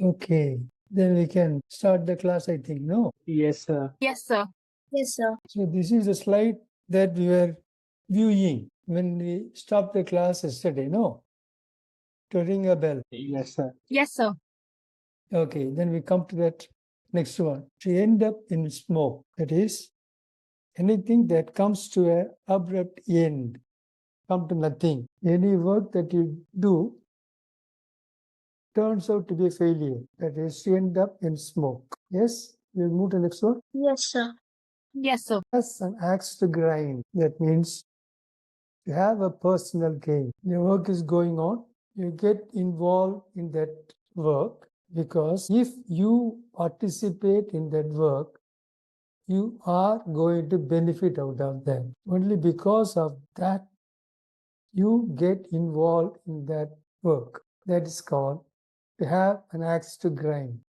Okay. Then we can start the class, I think, no? Yes, sir. Yes, sir. Yes, sir. So this is a slide that we were viewing when we stopped the class yesterday, no? To ring a bell. Yes, sir. Yes, sir. Okay, then we come to that next one. To end up in smoke, that is, anything that comes to an abrupt end, come to nothing. Any work that you do turns out to be a failure, that is, to end up in smoke. Yes? We'll move to the next one. Yes, sir. Yes, sir. As an axe to grind, that means you have a personal gain. Your work is going on, you get involved in that work because if you participate in that work, you are going to benefit out of that. Only because of that, you get involved in that work. That is called to have an axe to grind,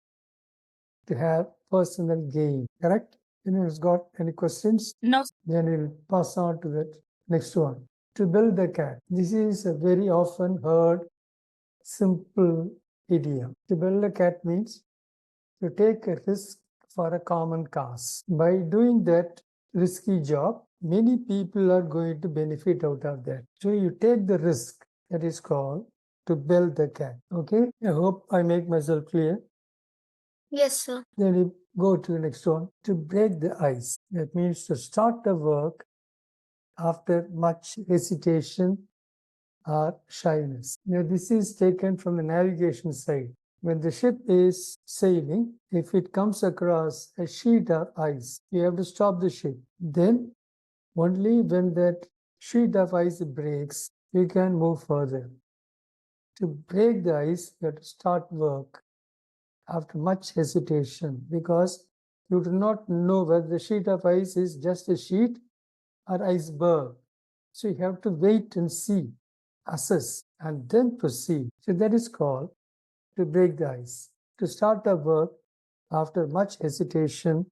to have personal gain. Correct? Anyone's got any questions? No. Then we'll pass on to that next one. To build the cat. This is a very often heard simple idiom. To build a cat means to take a risk for a common cause. By doing that risky job, many people are going to benefit out of that. So you take the risk. That is called to build the cat. Okay? I hope I make myself clear. Yes, sir. Then we go to the next one. To break the ice. That means to start the work after much hesitation or shyness. Now, this is taken from the navigation side. When the ship is sailing, if it comes across a sheet of ice, you have to stop the ship. Then, only when that sheet of ice breaks, you can move further. To break the ice, you have to start work after much hesitation because you do not know whether the sheet of ice is just a sheet or iceberg. So you have to wait and see, assess, and then proceed. So that is called to break the ice. To start a work after much hesitation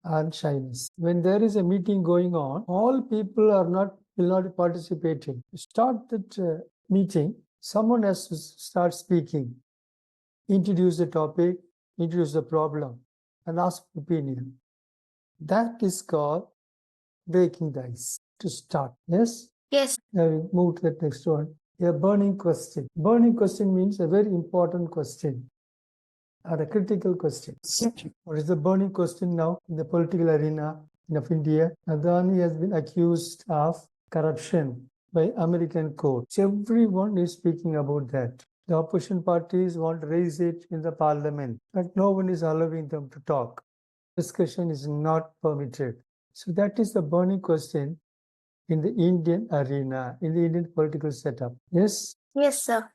and shyness. When there is a meeting going on, all people will not be participating. To start that meeting, someone has to start speaking, introduce the topic, introduce the problem, and ask opinion. That is called breaking the ice. To start. Yes? Yes. Now we move to the next one. A burning question. Burning question means a very important question or a critical question. What is the burning question now in the political arena of India? Adani has been accused of corruption by American courts. Everyone is speaking about that. The opposition parties want to raise it in the parliament, but no one is allowing them to talk. Discussion is not permitted. So that is the burning question in the Indian arena, in the Indian political setup. Yes? Yes, sir.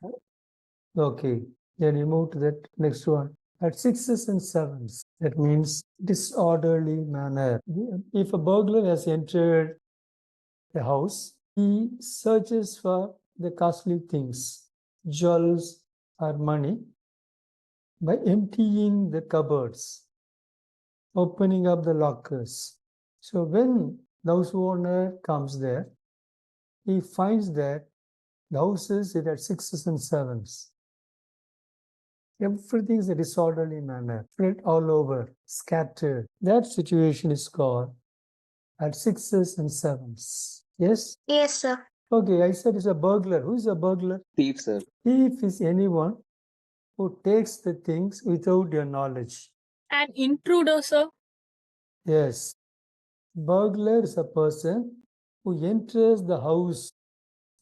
Okay. Then you move to that next one. At sixes and sevens, that means disorderly manner. If a burglar has entered the house, he searches for the costly things, jewels or money, by emptying the cupboards, opening up the lockers. So when the house owner comes there, he finds that the houses is at sixes and sevens. Everything is a disorderly manner, spread all over, scattered. That situation is called at sixes and sevens. Yes? Yes, sir. Okay, I said it's a burglar. Who is a burglar? Thief, sir. Thief is anyone who takes the things without your knowledge. An intruder, sir. Yes. Burglar is a person who enters the house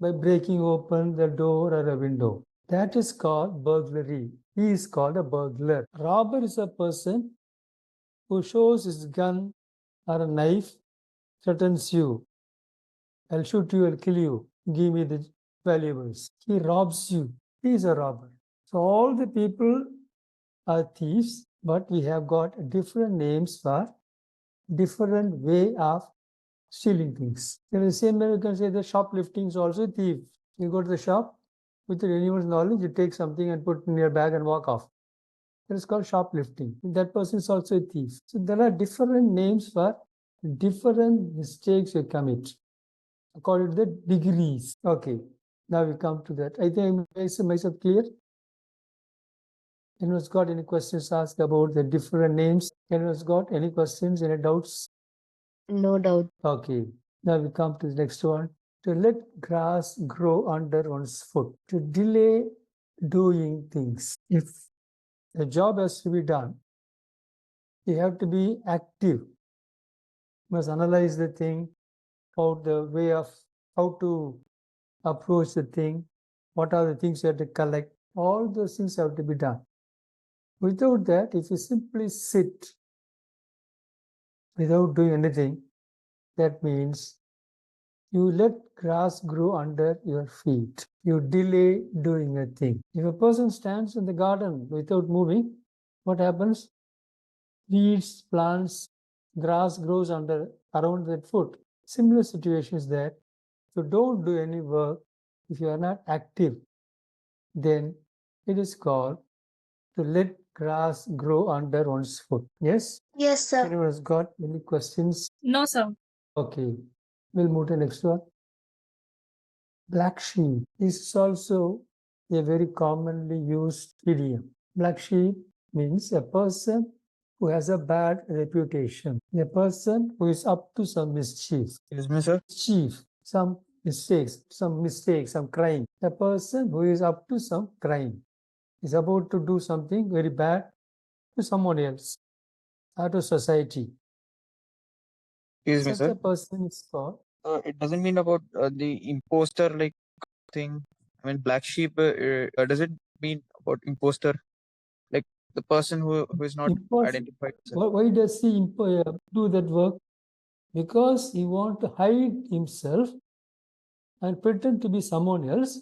by breaking open the door or a window. That is called burglary. He is called a burglar. Robber is a person who shows his gun or a knife, threatens you. I'll shoot you, I'll kill you. Give me the valuables. He robs you. He is a robber. So all the people are thieves, but we have got different names for different way of stealing things. In the same way, you can say the shoplifting is also thief. You go to the shop, without anyone's knowledge, you take something and put in your bag and walk off. That is called shoplifting. That person is also a thief. So there are different names for different mistakes you commit according to the degrees. Okay, now we come to that. I think I made myself clear. Anyone's got any questions asked about the different names? Anyone's got any questions, any doubts? No doubt. Okay, now we come to the next one. To let grass grow under one's foot. To delay doing things. If a job has to be done, you have to be active. You must analyze the thing, how the way of how to approach the thing, what are the things you have to collect. All those things have to be done. Without that, if you simply sit without doing anything, that means you let grass grow under your feet. You delay doing a thing. If a person stands in the garden without moving, what happens? Weeds, plants, grass grows around that foot. Similar situation is that if you don't do any work, if you are not active, then it is called to let grass grow under one's foot. Yes? Yes, sir. Anyone has got any questions? No, sir. Okay, we'll move to the next one. Black sheep is also a very commonly used idiom. Black sheep means a person who has a bad reputation, a person who is up to some mischief. Excuse me, sir. Mischief, some mistakes, some crime. A person who is up to some crime is about to do something very bad to someone else or to society. Excuse me, Such a sir. person is called. It doesn't mean about the imposter like thing. I mean, black sheep. Does it mean about imposter, like the person who is not identified? Sir? Why does he do that work? Because he wants to hide himself and pretend to be someone else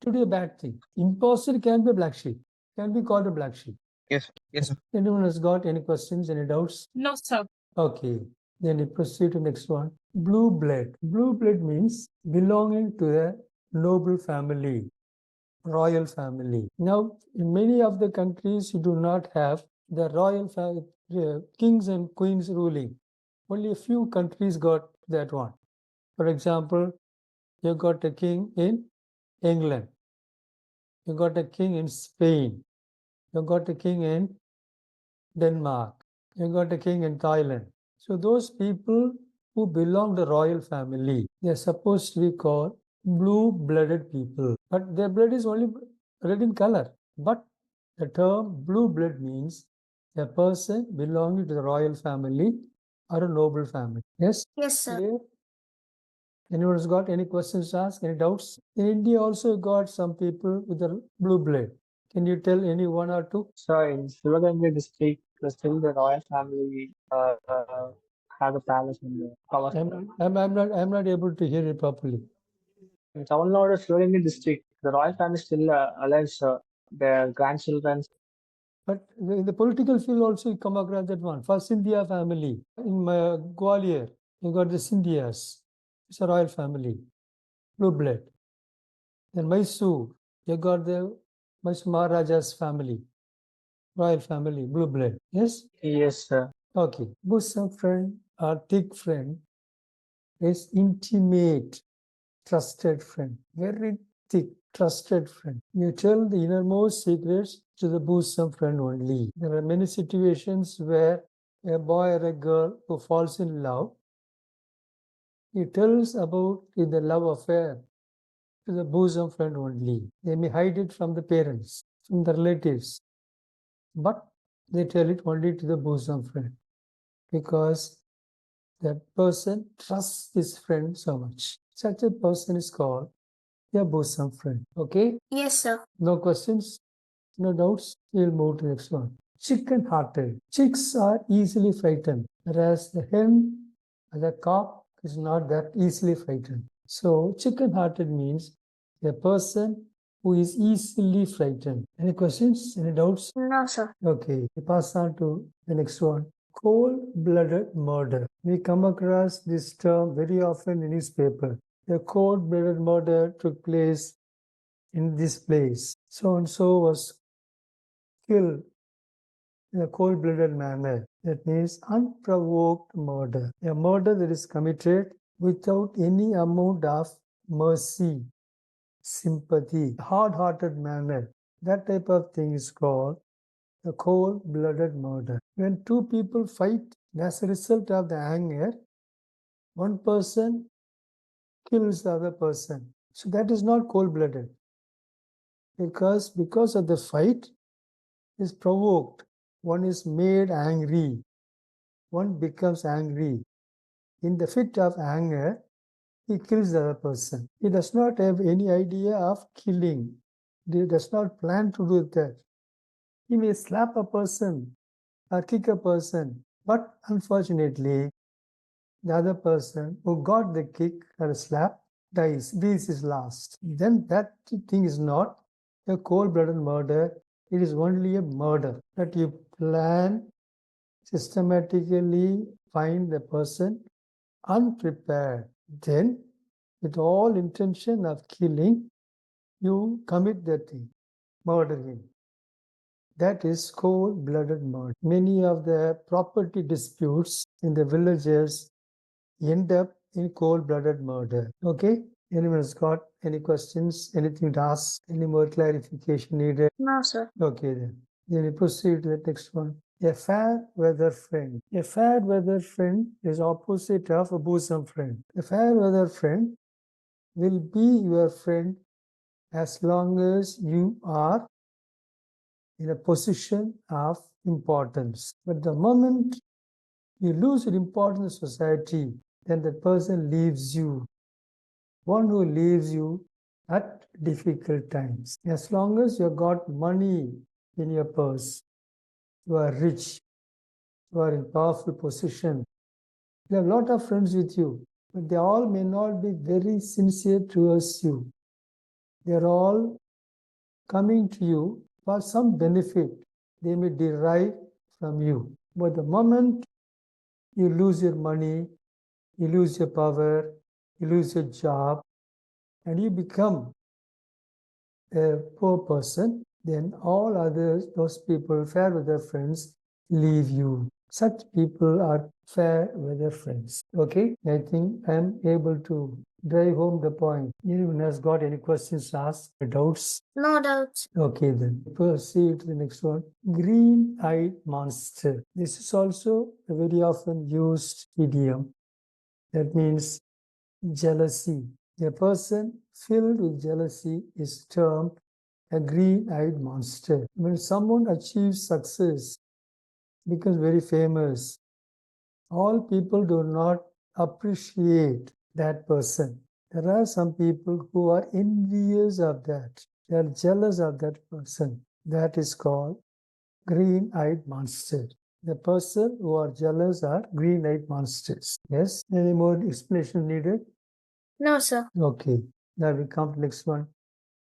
to do a bad thing. Imposter can be a black sheep, can be called a black sheep. Yes, yes, sir. Anyone has got any questions, any doubts? No, sir. Okay, then we proceed to next one. Blue blood. Blue blood means belonging to a noble family, royal family. Now, in many of the countries, you do not have the royal kings and queens ruling. Only a few countries got that one. For example, you got a king in England, you got a king in Spain, you got a king in Denmark, you got a king in Thailand. So those people who belong to royal family, they're supposed to be called blue-blooded people. But their blood is only red in color. But the term blue blood means a person belonging to the royal family or a noble family. Yes? Yes, sir. Clear? Anyone has got any questions to ask, any doubts? In India also got some people with the blue blood. Can you tell any one or two? So in Sivaganga district, still the royal family have a palace in the power. I'm not able to hear it properly. In Tamil Nadu, Sivaganga district, the royal family still allows their grandchildren. But in the political field also you come across that one. For Scindia family, in Gwalior, you got the Scindias. It's a royal family, blue blood. Then Mysore, you got the Mysore Maharaja's family, royal family, blue blood. Yes? Yes, sir. Okay. Bosom friend or thick friend is intimate, trusted friend. Very thick, trusted friend. You tell the innermost secrets to the bosom friend only. There are many situations where a boy or a girl who falls in love, he tells about the love affair to the bosom friend only. They may hide it from the parents, from the relatives, but they tell it only to the bosom friend because that person trusts his friend so much. Such a person is called a bosom friend. Okay? Yes, sir. No questions? No doubts? We'll move to the next one. Chicken-hearted. Chicks are easily frightened, whereas the hen or the cock is not that easily frightened. So, chicken-hearted means a person who is easily frightened. Any questions? Any doubts? No, sir. Okay, we pass on to the next one. Cold-blooded murder. We come across this term very often in newspaper. A cold-blooded murder took place in this place. So and so was killed in a cold-blooded manner. That means unprovoked murder. A murder that is committed without any amount of mercy, sympathy, hard-hearted manner. That type of thing is called a cold-blooded murder. When two people fight as a result of the anger, one person kills the other person. So that is not cold-blooded. Because of the fight is provoked. One is made angry. One becomes angry. In the fit of anger, he kills the other person. He does not have any idea of killing. He does not plan to do that. He may slap a person or kick a person, but unfortunately, the other person who got the kick or slap dies, breathes his last. Then that thing is not a cold-blooded murder. It is only a murder that you plan systematically, find the person unprepared. Then, with all intention of killing, you commit that thing, murder him. That is cold-blooded murder. Many of the property disputes in the villages end up in cold-blooded murder. Okay? Anyone has got any questions? Anything to ask? Any more clarification needed? No, sir. Okay then. Then we proceed to the next one. A fair weather friend. A fair weather friend is opposite of a bosom friend. A fair weather friend will be your friend as long as you are in a position of importance. But the moment you lose your importance in society, then the person leaves you. One who leaves you at difficult times. As long as you have got money in your purse, you are rich, you are in powerful position, you have a lot of friends with you, but they all may not be very sincere towards you. They are all coming to you for some benefit they may derive from you. But the moment you lose your money, you lose your power, you lose your job, and you become a poor person, then all others, those people, fair weather friends, leave you. Such people are fair weather friends. Okay, I think I am able to drive home the point. Anyone has got any questions to ask, doubts? No doubts. Okay, then proceed to the next one. Green-eyed monster. This is also a very often used idiom. That means jealousy. A person filled with jealousy is termed a green-eyed monster. When someone achieves success, becomes very famous, all people do not appreciate that person. There are some people who are envious of that. They are jealous of that person. That is called green-eyed monster. The person who are jealous are green-eyed monsters. Yes? Any more explanation needed? No, sir. Okay. Now we come to next one.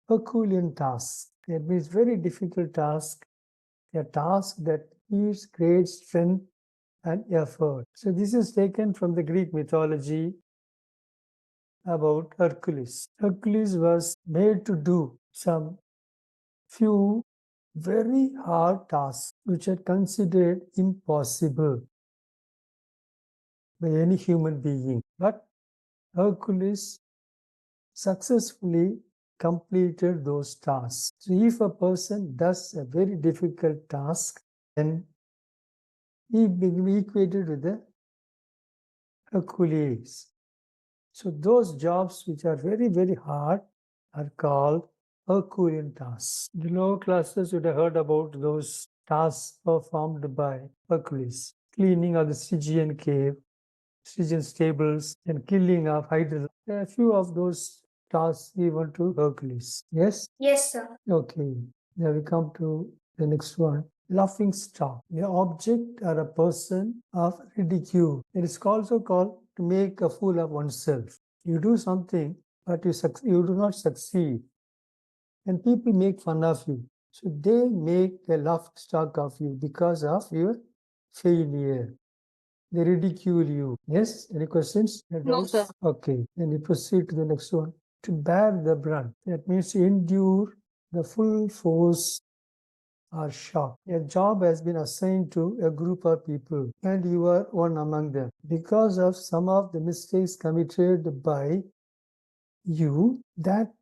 Herculean task. That means very difficult task. A task that needs great strength and effort. So this is taken from the Greek mythology about Hercules. Hercules was made to do some few very hard tasks which are considered impossible by any human being. But Hercules successfully completed those tasks. So if a person does a very difficult task, then he became equated with the Hercules. So those jobs which are very, very hard are called Herculean tasks. The lower classes would have heard about those tasks performed by Hercules. Cleaning of the Stygian cave, Stygian stables, and killing of Hydra. There are a few of those tasks given to Hercules. Yes? Yes, sir. Okay. Now we come to the next one. Laughing stock. The object or a person of ridicule. It is also called to make a fool of oneself. You do something, but you do not succeed. And people make fun of you. So they make a laughing stock of you because of your failure. They ridicule you. Yes? Any questions? No, sir. Okay. Then we proceed to the next one. To bear the brunt. That means to endure the full force or shock. A job has been assigned to a group of people and you are one among them. Because of some of the mistakes committed by you, that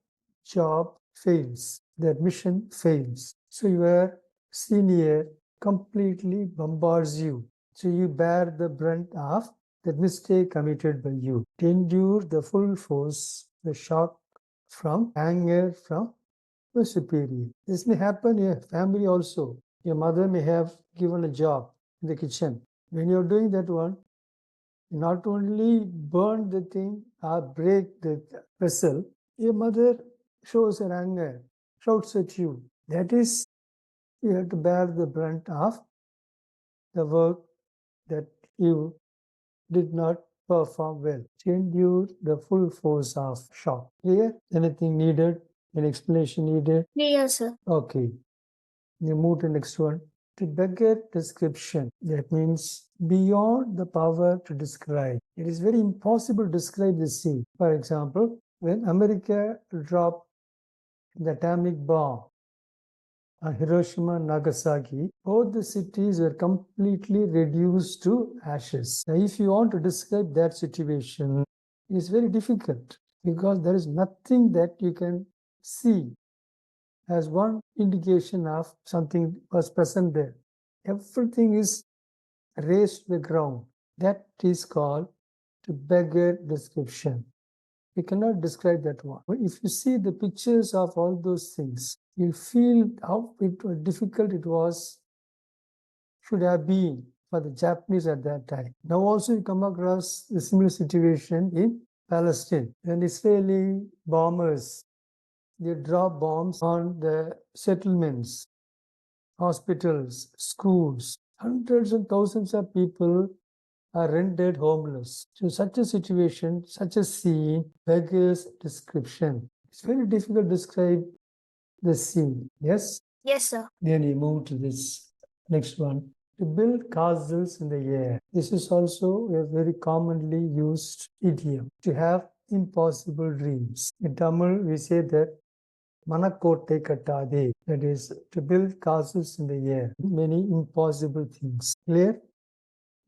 job fails. That mission fails. So you are senior completely bombards you. So you bear the brunt of the mistake committed by you. To endure the full force, the shock from anger from the superior. This may happen in a family also. Your mother may have given a job in the kitchen. When you're doing that one, you not only burn the thing or break the vessel, your mother shows her anger, shouts at you. That is, you have to bear the brunt of the work that you did not perform well. To endure the full force of shock. Clear? Anything needed? An explanation needed? Clear, sir. Okay. You move to the next one. To beggar description. That means beyond the power to describe. It is very impossible to describe the scene. For example, when America dropped the atomic bomb on Hiroshima and Nagasaki, both the cities were completely reduced to ashes. Now, if you want to describe that situation, it is very difficult because there is nothing that you can see as one indication of something was present there. Everything is raised to the ground. That is called to beggar description. We cannot describe that one. But if you see the pictures of all those things, you feel how difficult it was, should have been for the Japanese at that time. Now also you come across a similar situation in Palestine. When Israeli bombers, they drop bombs on the settlements, hospitals, schools. Hundreds and thousands of people are rendered homeless. So such a situation, such a scene beggars description. It's very difficult to describe the scene. Yes? Yes, sir. Then you move to this next one. To build castles in the air. This is also a very commonly used idiom. To have impossible dreams. In Tamil, we say that Manakottai kattade. That is to build castles in the air. Many impossible things. Clear?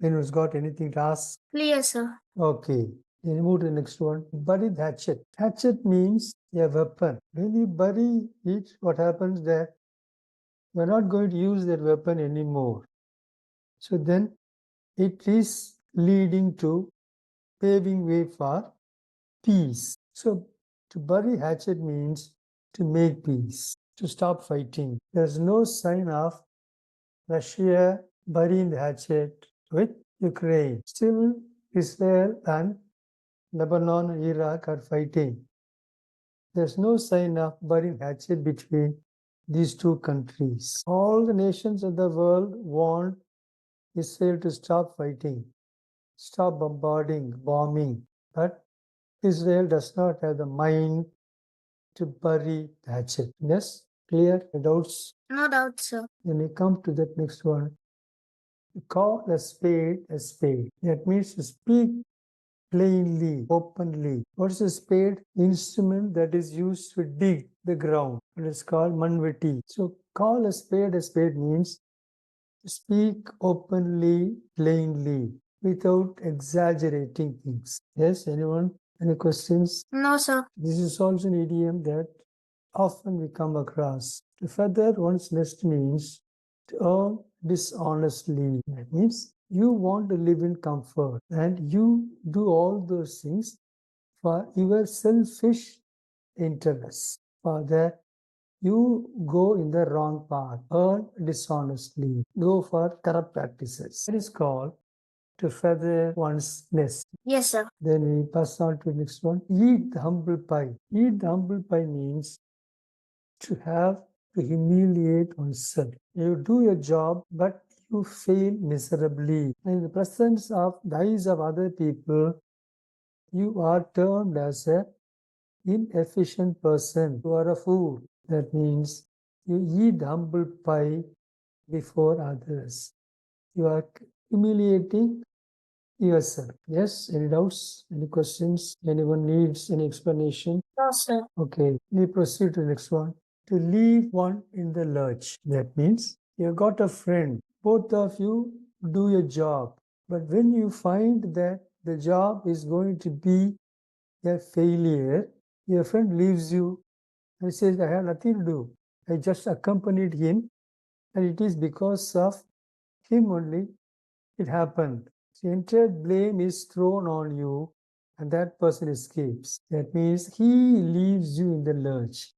Anyone's got anything to ask? Clear, sir. Okay. Then move to the next one. Bury the hatchet. Hatchet means a weapon. When you bury it, what happens there? We're not going to use that weapon anymore. So then it is leading to paving way for peace. So to bury hatchet means to make peace, to stop fighting. There's no sign of Russia burying the hatchet with Ukraine. Still, Israel and Lebanon and Iraq are fighting. There's no sign of burying hatchet between these two countries. All the nations of the world want Israel to stop fighting, stop bombarding, bombing. But Israel does not have the mind to bury the hatchet. Yes? Clear? Doubts? No doubt, sir. Then we come to that next one. Call a spade a spade. That means to speak plainly, openly. What is a spade? Instrument that is used to dig the ground. It is called manvati. So call a spade means to speak openly, plainly, without exaggerating things. Yes, anyone? Any questions? No, sir. This is also an idiom that often we come across. To feather one's nest means to earn dishonestly. That means you want to live in comfort and you do all those things for your selfish interests. For that, you go in the wrong path, earn dishonestly, go for corrupt practices. It is called to feather one's nest. Yes, sir. Then we pass on to the next one. Eat the humble pie. Eat the humble pie means to have to humiliate oneself. You do your job, but you fail miserably. In the presence of the eyes of other people, you are termed as an inefficient person. You are a fool. That means you eat humble pie before others. You are humiliating yourself. Yes? Any doubts? Any questions? Anyone needs any explanation? No, sir. Okay, we proceed to the next one. To leave one in the lurch. That means you've got a friend. Both of you do your job. But when you find that the job is going to be a failure, your friend leaves you and says, I have nothing to do. I just accompanied him and it is because of him only it happened. The entire blame is thrown on you and that person escapes. That means he leaves you in the lurch.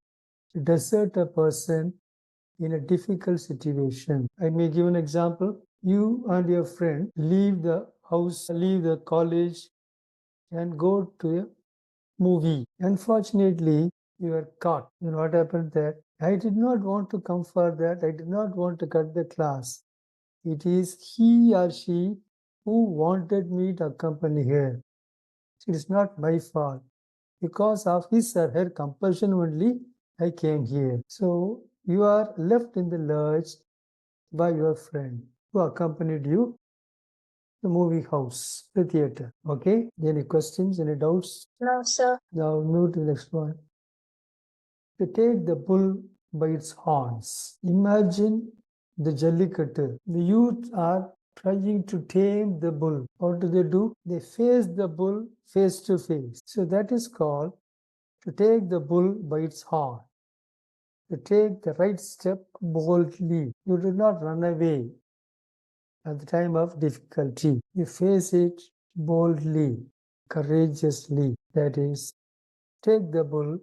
To desert a person in a difficult situation. I may give an example. You and your friend leave the house, leave the college, and go to a movie. Unfortunately, you are caught. You know what happened there? I did not want to come for that. I did not want to cut the class. It is he or she who wanted me to accompany her. It is not my fault. Because of his or her compulsion only, I came here. So you are left in the lurch by your friend who accompanied you to the movie house, the theater. Okay? Any questions, any doubts? No, sir. Now move to the next one. To take the bull by its horns. Imagine the jallikattu. The youth are trying to tame the bull. What do? They face the bull face to face. So that is called to take the bull by its horn. To take the right step boldly. You do not run away at the time of difficulty. You face it boldly, courageously. That is, take the bull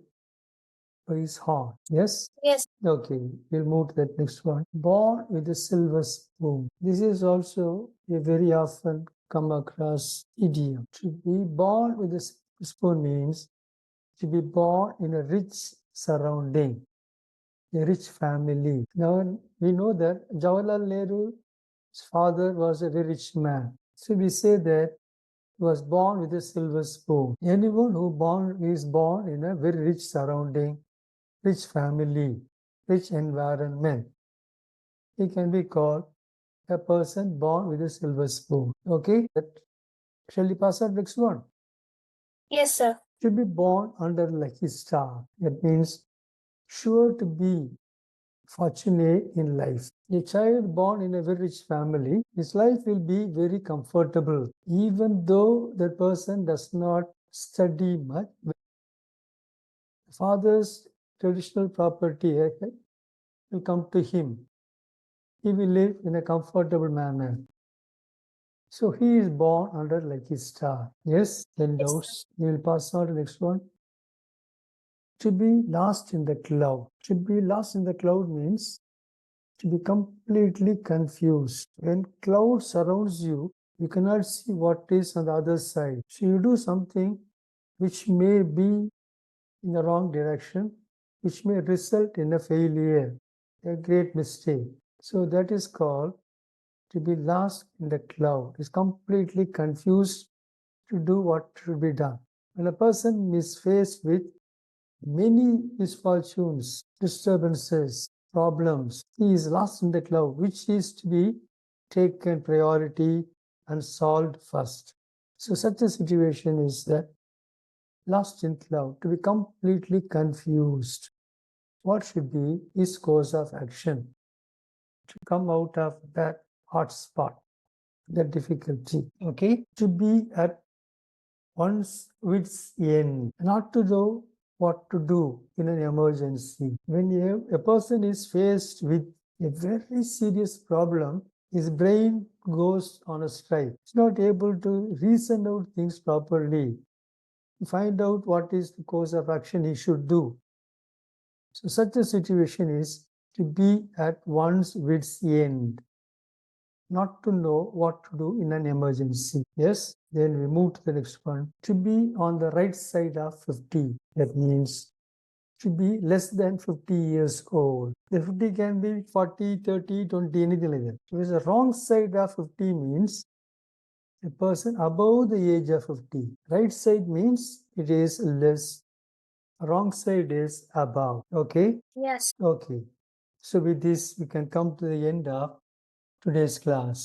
by his horn. Yes? Yes. Okay, we'll move to that next one. Born with a silver spoon. This is also a very often come across idiom. To be born with a silver spoon means to be born in a rich surrounding, a rich family. Now we know that Jawaharlal Nehru's father was a very rich man. So we say that he was born with a silver spoon. Anyone who is born in a very rich surrounding, rich family, rich environment, he can be called a person born with a silver spoon. Okay? Shall we pass on next one? Yes, sir. To be born under lucky star. That means sure to be fortunate in life. A child born in a very rich family, his life will be very comfortable, even though that person does not study much. The father's traditional property will come to him. He will live in a comfortable manner. So he is born under lucky star. Yes, then Yes, doubts. We will pass on to the next one. To be lost in the cloud. To be lost in the cloud means to be completely confused. When cloud surrounds you, you cannot see what is on the other side. So you do something which may be in the wrong direction, which may result in a failure, a great mistake. So that is called to be lost in the cloud. Is completely confused to do what should be done. When a person is faced with many misfortunes, disturbances, problems, he is lost in the cloud, which is to be taken priority and solved first. So such a situation is that lost in cloud, to be completely confused. What should be his course of action to come out of that hot spot, that difficulty? Okay, to be at one's wit's end, not to know what to do in an emergency. When a person is faced with a very serious problem, his brain goes on a strike. He's not able to reason out things properly, to find out what is the course of action he should do. So such a situation is to be at one's wit's end, not to know what to do in an emergency. Yes, then we move to the next one. To be on the right side of 50. That means to be less than 50 years old. The 50 can be 40, 30, 20, anything like that. So the wrong side of 50 means a person above the age of 50. Right side means it is less. Wrong side is above. Okay? Yes. Okay. So with this, we can come to the end of today's class.